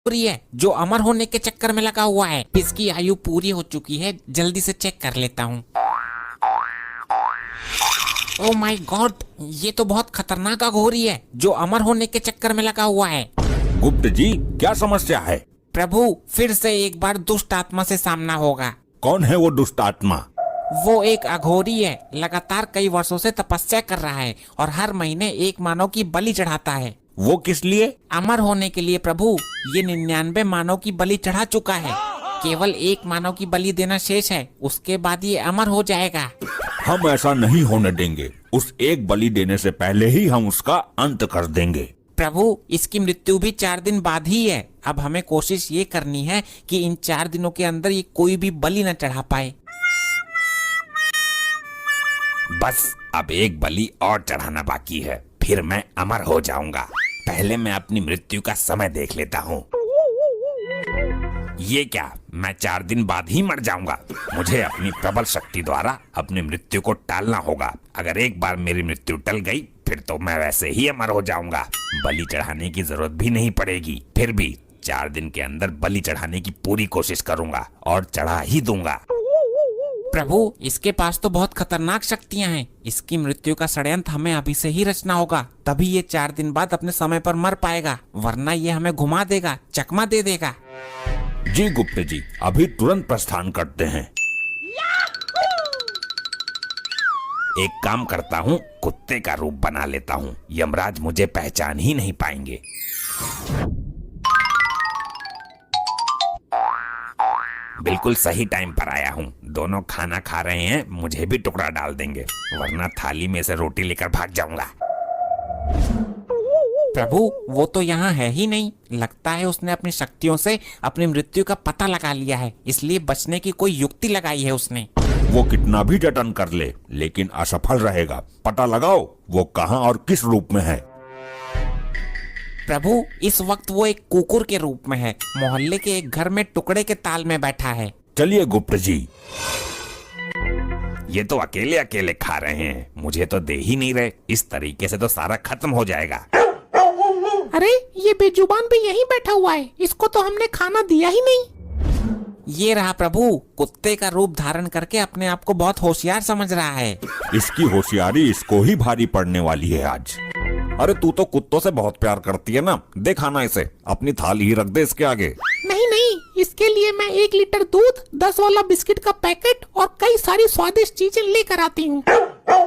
रही है जो अमर होने के चक्कर में लगा हुआ है। इसकी आयु पूरी हो चुकी है, जल्दी से चेक कर लेता हूँ। ओह माय गॉड, ये तो बहुत खतरनाक अघोरी है जो अमर होने के चक्कर में लगा हुआ है। गुप्त जी, क्या समस्या है? प्रभु, फिर से एक बार दुष्ट आत्मा से सामना होगा। कौन है वो दुष्ट आत्मा? वो एक अघोरी है, लगातार कई वर्षों से तपस्या कर रहा है और हर महीने एक मानव की बलि चढ़ाता है। वो किस लिए? अमर होने के लिए प्रभु। ये 99 मानव की बलि चढ़ा चुका है, केवल एक मानव की बलि देना शेष है, उसके बाद ये अमर हो जाएगा। हम ऐसा नहीं होने देंगे। उस एक बलि देने से पहले ही हम उसका अंत कर देंगे। प्रभु, इसकी मृत्यु भी 4 दिन बाद ही है। अब हमें कोशिश ये करनी है कि इन 4 दिनों के अंदर ये कोई भी बलि न चढ़ा पाए। बस अब एक बलि और चढ़ाना बाकी है, फिर मैं अमर हो जाऊंगा। पहले मैं अपनी मृत्यु का समय देख लेता हूँ। ये क्या, मैं 4 दिन बाद ही मर जाऊंगा? मुझे अपनी प्रबल शक्ति द्वारा अपनी मृत्यु को टालना होगा। अगर एक बार मेरी मृत्यु टल गई फिर तो मैं वैसे ही अमर हो जाऊंगा। बलि चढ़ाने की जरूरत भी नहीं पड़ेगी। फिर भी 4 दिन के अंदर बलि चढ़ाने की पूरी कोशिश करूंगा और चढ़ा ही दूंगा। प्रभु, इसके पास तो बहुत खतरनाक शक्तियां हैं। इसकी मृत्यु का षड्यंत्र हमें अभी से ही रचना होगा, तभी ये 4 दिन बाद अपने समय पर मर पाएगा, वरना ये हमें घुमा देगा, चकमा दे देगा। जी गुप्त जी, अभी तुरंत प्रस्थान करते हैं। एक काम करता हूँ, कुत्ते का रूप बना लेता हूँ। यमराज मुझे पहचान ही नहीं पाएंगे। बिल्कुल सही टाइम पर आया हूँ। दोनों खाना खा रहे हैं, मुझे भी टुकड़ा डाल देंगे, वरना थाली में से रोटी लेकर भाग जाऊंगा। प्रभु, वो तो यहाँ है ही नहीं। लगता है उसने अपनी शक्तियों से अपनी मृत्यु का पता लगा लिया है, इसलिए बचने की कोई युक्ति लगाई है उसने। वो कितना भी जतन कर ले, लेकिन असफल रहेगा। पता लगाओ वो कहाँ और किस रूप में है। प्रभु, इस वक्त वो एक कुकुर के रूप में है, मोहल्ले के एक घर में टुकड़े के ताल में बैठा है। चलिए गुप्त जी। ये तो अकेले अकेले खा रहे हैं, मुझे तो दे ही नहीं रहे। इस तरीके से तो सारा खत्म हो जाएगा। अरे, ये बेजुबान भी यहीं बैठा हुआ है, इसको तो हमने खाना दिया ही नहीं। ये रहा प्रभु, कुत्ते का रूप धारण करके अपने आप को बहुत होशियार समझ रहा है। इसकी होशियारी इसको ही भारी पड़ने वाली है आज। अरे तू तो कुत्तों से बहुत प्यार करती है ना, दे खाना इसे। अपनी थाली ही रख दे इसके आगे। नहीं नहीं, इसके लिए मैं 1 लीटर दूध, 10 वाला बिस्किट का पैकेट और कई सारी स्वादिष्ट चीजें लेकर आती हूँ।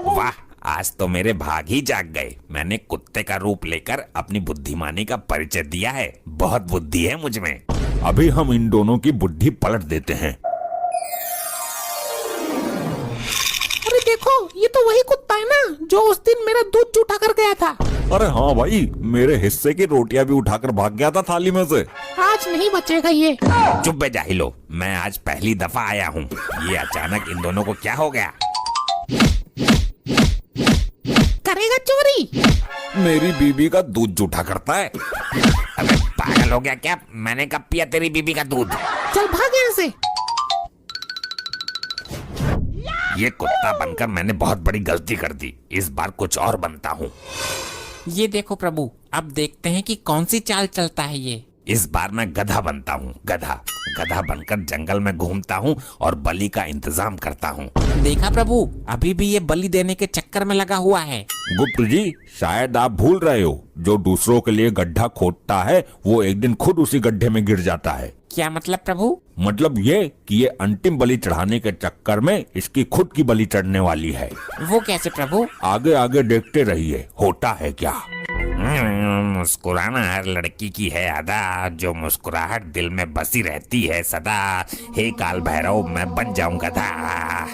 वाह, आज तो मेरे भाग ही जाग गए। मैंने कुत्ते का रूप लेकर अपनी बुद्धिमानी का परिचय दिया है। बहुत बुद्धि है मुझ में। अभी हम इन दोनों की बुद्धि पलट देते हैं। अरे देखो, ये तो वही कुत्ता है ना जो उस दिन मेरा दूध चूठा कर गया था। अरे हाँ भाई, मेरे हिस्से की रोटियां भी उठाकर भाग गया था थाली में से। आज नहीं बचेगा ये। चुप बे जाहिलो, मैं आज पहली दफा आया हूँ। ये अचानक इन दोनों को क्या हो गया? करेगा चोरी? मेरी बीबी का दूध जूठा करता है। अबे पागल हो गया क्या? मैंने कब पिया तेरी बीबी का दूध? चल भाग यहाँ से। ये कुत्ता बनकर मैंने बहुत बड़ी गलती कर दी। इस बार कुछ और बनता हूँ। ये देखो प्रभु, अब देखते हैं कि कौन सी चाल चलता है ये। इस बार मैं गधा बनता हूँ। गधा बनकर जंगल में घूमता हूँ और बलि का इंतजाम करता हूँ। देखा प्रभु, अभी भी ये बलि देने के चक्कर में लगा हुआ है। गुप्त जी, शायद आप भूल रहे हो, जो दूसरों के लिए गड्ढा खोदता है वो एक दिन खुद उसी गड्ढे में गिर जाता है। क्या मतलब प्रभु? मतलब ये कि ये अंतिम बलि चढ़ाने के चक्कर में इसकी खुद की बलि चढ़ने वाली है। वो कैसे प्रभु? आगे आगे देखते रहिए, होता है क्या। मुस्कुराना हर लड़की की है अदा, जो मुस्कुराहट दिल में बसी रहती है सदा। हे काल भैरव, मैं बन जाऊं गधा।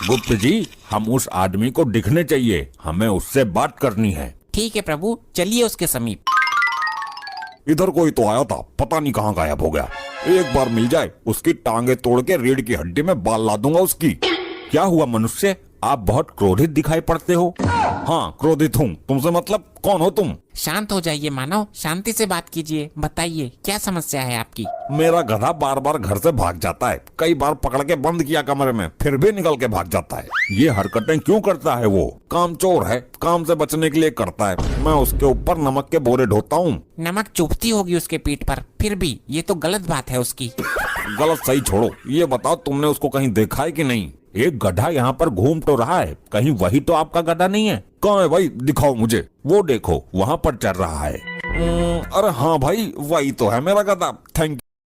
गुप्त जी, हम उस आदमी को दिखने चाहिए, हमें उससे बात करनी है। ठीक है प्रभु, चलिए उसके समीप। इधर कोई तो आया था, पता नहीं कहाँ गायब हो गया। एक बार मिल जाए, उसकी टांगे तोड़ के रीढ़ की हड्डी में बाल ला दूंगा उसकी। क्या हुआ मनुष्य, आप बहुत क्रोधित दिखाई पड़ते हो। हाँ क्रोधित हूँ। तुमसे मतलब कौन हो तुम? शांत हो जाइए मानव, शांति से बात कीजिए। बताइए क्या समस्या है आपकी? मेरा गधा बार बार घर से भाग जाता है। कई बार पकड़ के बंद किया कमरे में, फिर भी निकल के भाग जाता है। ये हरकतें क्यों करता है? वो कामचोर है, काम से बचने के लिए करता है। मैं उसके ऊपर नमक के बोरे ढोता हूँ। नमक चुभती होगी उसके पीठ पर, फिर भी ये तो गलत बात है उसकी। गलत सही छोड़ो, ये बताओ तुमने उसको कहीं देखा है कि नहीं? एक गधा यहाँ पर घूम तो रहा है, कहीं वही तो आपका गधा नहीं है? कहाँ है भाई, दिखाओ मुझे। वो देखो वहाँ पर चल रहा है। अरे हाँ भाई, वही तो है मेरा गधा। थैंक